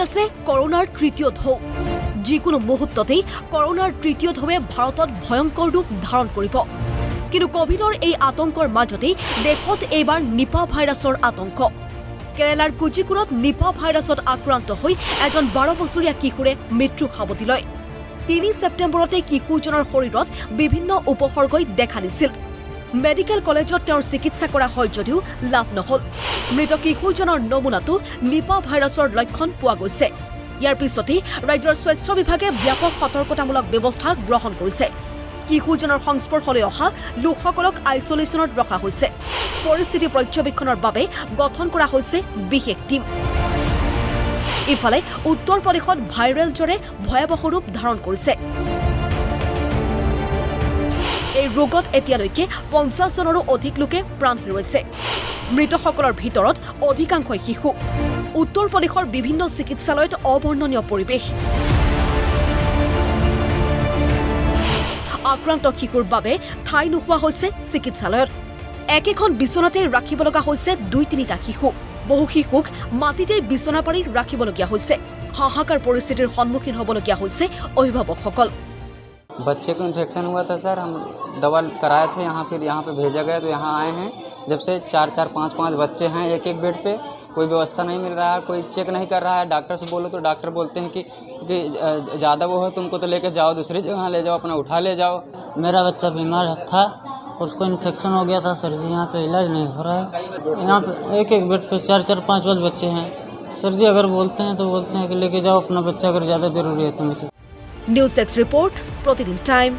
আছে কৰোনাৰ তৃতীয় ঢৌ। যিকোনো মুহূৰ্ততেই কৰোনাৰ তৃতীয় ঢৌৱে ভাৰতত ভয়ংকৰ ৰূপ ধাৰণ কৰিব। কিন্তু কোভিডৰ এই আতংকৰ মাজতেই দেশত এইবাৰ নিপা ভাইৰাছৰ আতংক। কেৰালাৰ কোজিকোড়ত নিপা ভাইৰাছত আক্ৰান্ত হৈ এজন 12 বছৰীয়া কিশোৰে মৃত্যু সাৱটি লয়। 3 ছেপ্টেম্বৰতে কিশোৰজনৰ শৰীৰত বিভিন্ন উপসৰ্গই দেখা দিছিল। মেডিকেল কলেজত তেওঁৰ চিকিৎসা কৰা হয় যদিও লাভ নহল। মৃত কিশোৰজনৰ নমুনাটো নিপা ভাইৰাছৰ লক্ষণ পোৱা গৈছে। ইয়াৰ পিছতেই ৰাজ্যৰ স্বাস্থ্য বিভাগে ব্যাপক সতৰ্কতামূলক ব্যৱস্থা গ্ৰহণ কৰিছে। কিশোৰজনৰ সংস্পৰ্শলৈ অহা লোকসকলক আইচলেশ্যনত ৰখা হৈছে। পৰিস্থিতি পৰ্যবেক্ষণৰ বাবে গঠন কৰা হৈছে বিশেষ টীম। ইফালে উত্তৰ প্ৰদেশত ভাইৰেল জ্বৰে ভয়াৱহ ৰূপ ধাৰণ কৰিছে। এই ৰোগত এতিয়ালৈকে 50 জনৰো অধিক লোকে প্ৰাণ হেৰুৱাইছে। মৃতসকলৰ ভিতৰত অধিকাংশই শিশু। উত্তৰ প্ৰদেশৰ বিভিন্ন চিকিৎসালয়ত অবৰ্ণনীয় পৰিৱেশ। আক্ৰান্ত শিশুৰ বাবে ঠাই নোহোৱা হৈছে চিকিৎসালয়ত। একেখন বিচনাতে ৰাখিব লগা হৈছে 2-3টা শিশু। বহু শিশুক মাটিতে বিচনা পাৰি ৰাখিবলগীয়া হৈছে। হাহাকাৰ পৰিস্থিতিৰ সন্মুখীন হ'বলগীয়া হৈছে অভিভাৱকসকল। बच्चे को इन्फेक्शन हुआ था सर, हम दवा कराए थे यहाँ, फिर यहाँ पे भेजा गया तो यहाँ आए हैं। जब से 4-4, 5-5 बच्चे हैं एक बेड पे, कोई व्यवस्था नहीं मिल रहा है, कोई चेक नहीं कर रहा है। डॉक्टर से बोलो तो डॉक्टर बोलते हैं कि ज़्यादा वो है तुमको तो लेके जाओ दूसरी जगह ले जाओ, अपना उठा ले जाओ। मेरा बच्चा बीमार था, उसको इन्फेक्शन हो गया था सर जी। यहाँ पे इलाज नहीं हो रहा है। यहाँ पे एक बेड पे 4-4, 5-5 बच्चे हैं सर जी। अगर बोलते हैं तो बोलते हैं कि लेके जाओ अपना बच्चा, अगर ज़्यादा ज़रूरी है तो मुझे। নিউজ ডেস্ক ৰিপৰ্ট, প্ৰতিদিন টাইম।